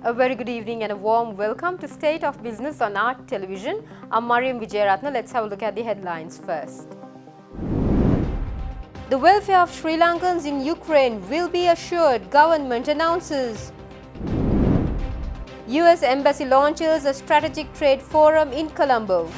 A very good evening and a warm welcome to State of Business on Art Television. I'm Mariam Vijayaratna. Let's have a look at the headlines first. The welfare of Sri Lankans in Ukraine will be assured, government announces. US Embassy launches a strategic trade forum in Colombo.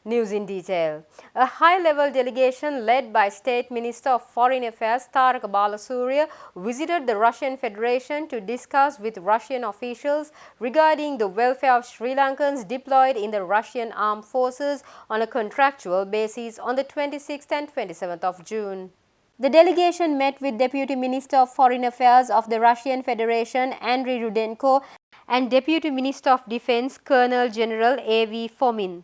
News in detail. A high-level delegation led by State Minister of Foreign Affairs Tarak Balasurya visited the Russian Federation to discuss with Russian officials regarding the welfare of Sri Lankans deployed in the Russian armed forces on a contractual basis on the 26th and 27th of June. The delegation met with Deputy Minister of Foreign Affairs of the Russian Federation Andriy Rudenko and Deputy Minister of Defense Colonel General A.V. Fomin.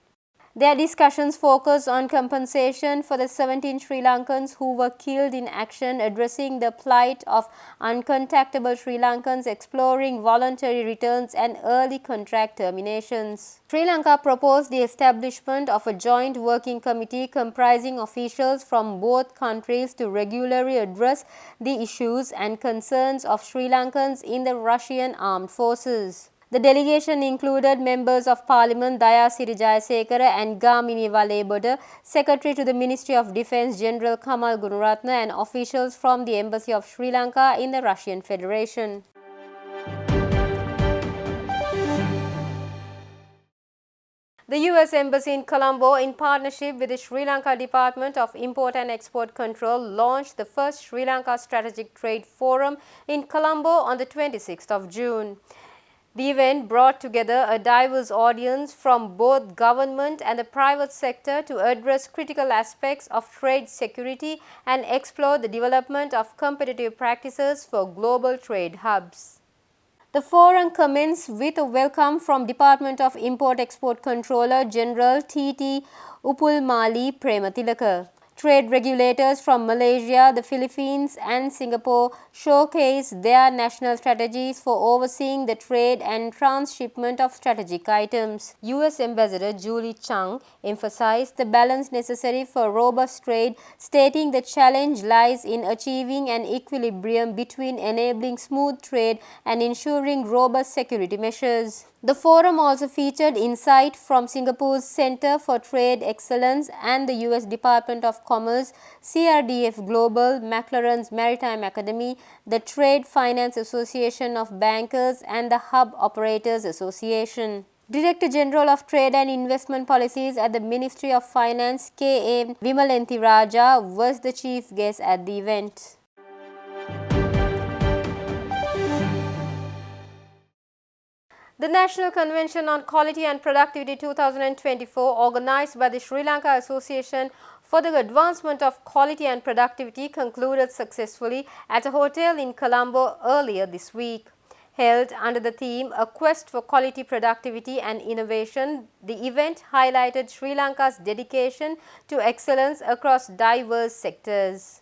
Their discussions focus on compensation for the 17 Sri Lankans who were killed in action, addressing the plight of uncontactable Sri Lankans, exploring voluntary returns and early contract terminations. Sri Lanka proposed the establishment of a joint working committee comprising officials from both countries to regularly address the issues and concerns of Sri Lankans in the Russian armed forces. The delegation included members of Parliament Dayasiri Jayasekara and Gamini Waleboda, Secretary to the Ministry of Defence General Kamal Gunaratne, and officials from the Embassy of Sri Lanka in the Russian Federation. The US Embassy in Colombo, in partnership with the Sri Lanka Department of Import and Export Control, launched the first Sri Lanka Strategic Trade Forum in Colombo on the 26th of June. The event brought together a diverse audience from both government and the private sector to address critical aspects of trade security and explore the development of competitive practices for global trade hubs. The forum commenced with a welcome from Department of Import-Export Controller General T.T. Upulmali Prematilaka. Trade regulators from Malaysia, the Philippines and Singapore showcased their national strategies for overseeing the trade and transshipment of strategic items. US Ambassador Julie Chung emphasized the balance necessary for robust trade, stating the challenge lies in achieving an equilibrium between enabling smooth trade and ensuring robust security measures. The forum also featured insight from Singapore's Centre for Trade Excellence and the US Department of Commerce, CRDF Global, McLaren's Maritime Academy, the Trade Finance Association of Bankers and the Hub Operators Association. Director General of Trade and Investment Policies at the Ministry of Finance, K.A. Vimalenthi Raja, was the chief guest at the event. The National Convention on Quality and Productivity 2024, organized by the Sri Lanka Association for the Advancement of Quality and Productivity, concluded successfully at a hotel in Colombo earlier this week. Held under the theme A Quest for Quality, Productivity and Innovation, the event highlighted Sri Lanka's dedication to excellence across diverse sectors.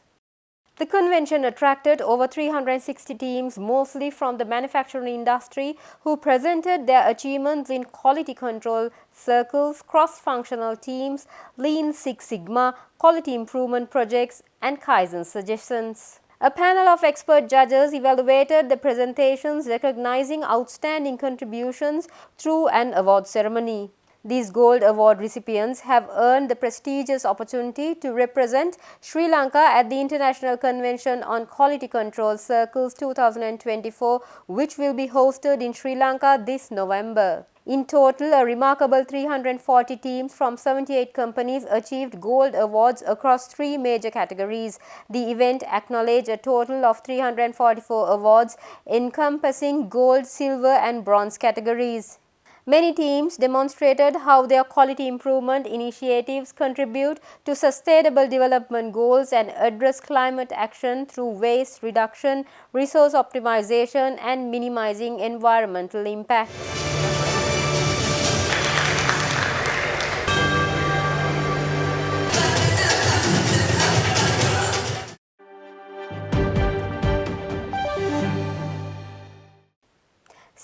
The convention attracted over 360 teams, mostly from the manufacturing industry, who presented their achievements in quality control circles, cross-functional teams, Lean Six Sigma, quality improvement projects, and Kaizen suggestions. A panel of expert judges evaluated the presentations, recognizing outstanding contributions through an award ceremony. These Gold Award recipients have earned the prestigious opportunity to represent Sri Lanka at the International Convention on Quality Control Circles 2024, which will be hosted in Sri Lanka this November. In total, a remarkable 340 teams from 78 companies achieved gold awards across 3 major categories. The event acknowledged a total of 344 awards encompassing gold, silver and bronze categories. Many teams demonstrated how their quality improvement initiatives contribute to sustainable development goals and address climate action through waste reduction, resource optimization, and minimizing environmental impact.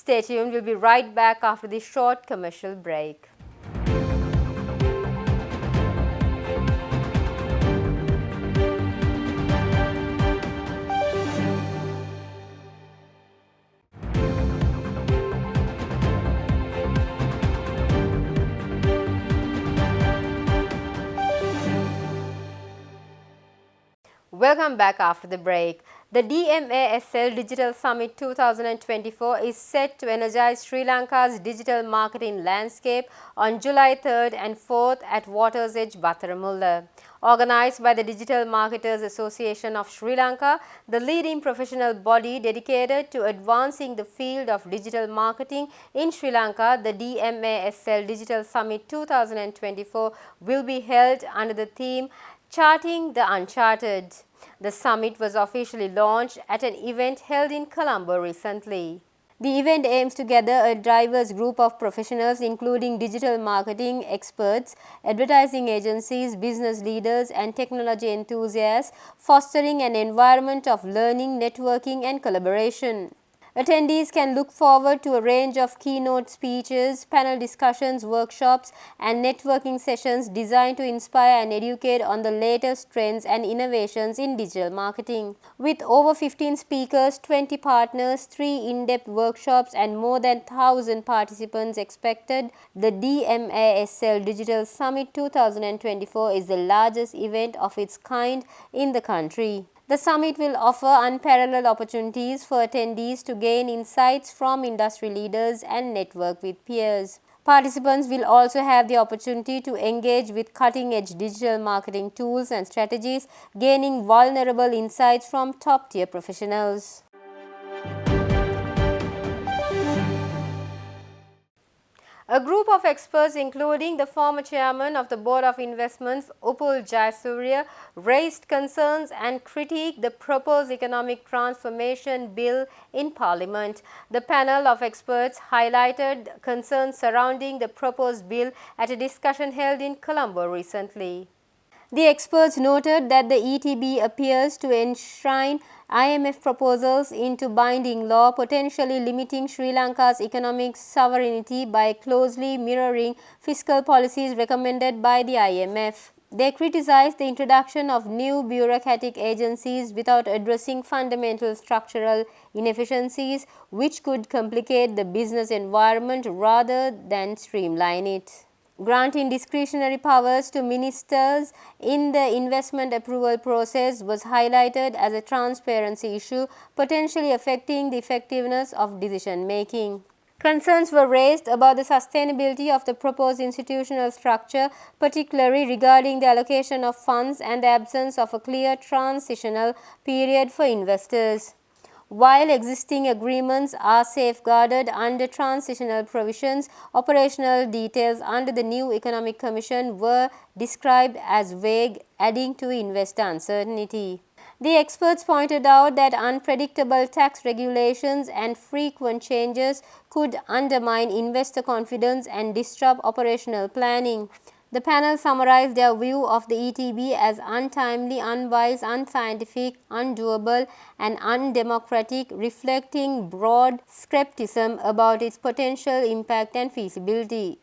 Stay tuned, we'll be right back after this short commercial break. Welcome back after the break. The DMASL Digital Summit 2024 is set to energize Sri Lanka's digital marketing landscape on July 3rd and 4th at Water's Edge, Battaramulla. Organized by the Digital Marketers Association of Sri Lanka, the leading professional body dedicated to advancing the field of digital marketing in Sri Lanka, the DMASL Digital Summit 2024 will be held under the theme Charting the Uncharted. The summit was officially launched at an event held in Colombo recently. The event aims to gather a diverse group of professionals including digital marketing experts, advertising agencies, business leaders and technology enthusiasts, fostering an environment of learning, networking and collaboration. Attendees can look forward to a range of keynote speeches, panel discussions, workshops, and networking sessions designed to inspire and educate on the latest trends and innovations in digital marketing. With over 15 speakers, 20 partners, 3 in-depth workshops, and more than 1,000 participants expected, the DMASL Digital Summit 2024 is the largest event of its kind in the country. The summit will offer unparalleled opportunities for attendees to gain insights from industry leaders and network with peers. Participants will also have the opportunity to engage with cutting-edge digital marketing tools and strategies, gaining vulnerable insights from top-tier professionals. A group of experts, including the former chairman of the Board of Investments, Upul Jayasuriya, raised concerns and critiqued the proposed economic transformation bill in Parliament. The panel of experts highlighted concerns surrounding the proposed bill at a discussion held in Colombo recently. The experts noted that the ETB appears to enshrine IMF proposals into binding law, potentially limiting Sri Lanka's economic sovereignty by closely mirroring fiscal policies recommended by the IMF. They criticized the introduction of new bureaucratic agencies without addressing fundamental structural inefficiencies, which could complicate the business environment rather than streamline it. Granting discretionary powers to ministers in the investment approval process was highlighted as a transparency issue, potentially affecting the effectiveness of decision-making. Concerns were raised about the sustainability of the proposed institutional structure, particularly regarding the allocation of funds and the absence of a clear transitional period for investors. While existing agreements are safeguarded under transitional provisions, operational details under the new Economic Commission were described as vague, adding to investor uncertainty. The experts pointed out that unpredictable tax regulations and frequent changes could undermine investor confidence and disrupt operational planning. The panel summarized their view of the ETB as untimely, unwise, unscientific, undoable, and undemocratic, reflecting broad skepticism about its potential impact and feasibility.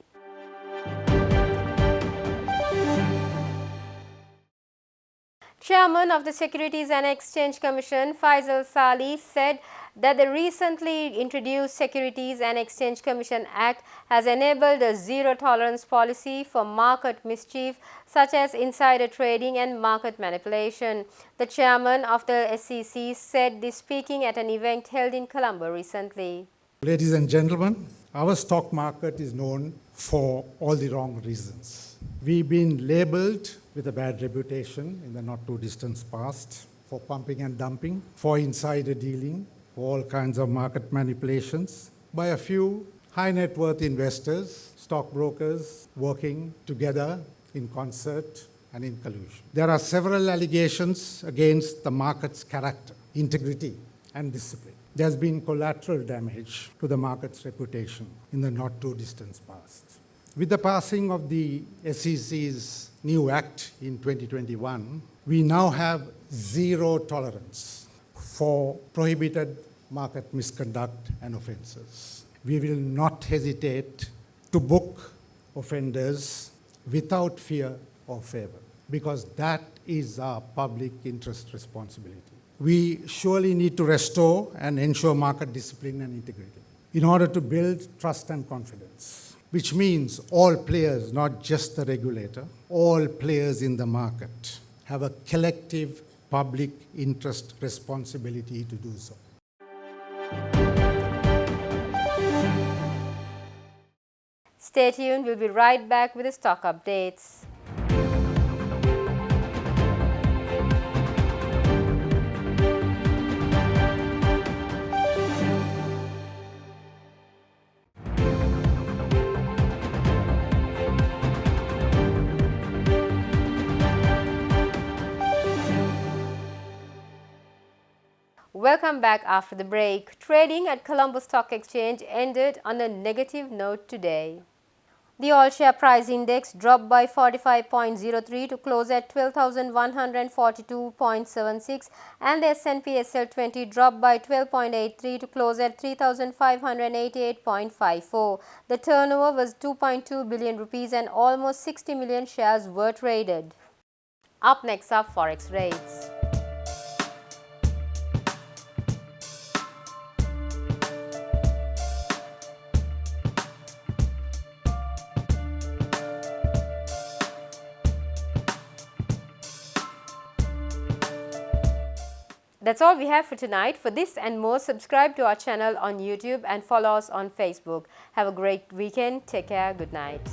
Chairman of the Securities and Exchange Commission, Faisal Salih, said that the recently introduced Securities and Exchange Commission Act has enabled a zero-tolerance policy for market mischief such as insider trading and market manipulation. The chairman of the SEC said this speaking at an event held in Colombo recently. Ladies and gentlemen, our stock market is known for all the wrong reasons. We've been labeled with a bad reputation in the not-too-distant past for pumping and dumping, for insider dealing, for all kinds of market manipulations by a few high-net-worth investors, stockbrokers working together in concert and in collusion. There are several allegations against the market's character, integrity, and discipline. There's been collateral damage to the market's reputation in the not-too-distant past. With the passing of the SEC's new act in 2021, we now have zero tolerance for prohibited market misconduct and offenses. We will not hesitate to book offenders without fear or favor, because that is our public interest responsibility. We surely need to restore and ensure market discipline and integrity in order to build trust and confidence, which means all players, not just the regulator, all players in the market have a collective public interest responsibility to do so. Stay tuned, we'll be right back with the stock updates. Welcome back after the break. Trading at Colombo Stock Exchange ended on a negative note today. The all-share price index dropped by 45.03 to close at 12,142.76 and the S&P SL 20 dropped by 12.83 to close at 3,588.54. The turnover was 2.2 billion rupees and almost 60 million shares were traded. Up next are Forex rates. That's all we have for tonight. For this and more, subscribe to our channel on YouTube and follow us on Facebook. Have a great weekend. Take care. Good night.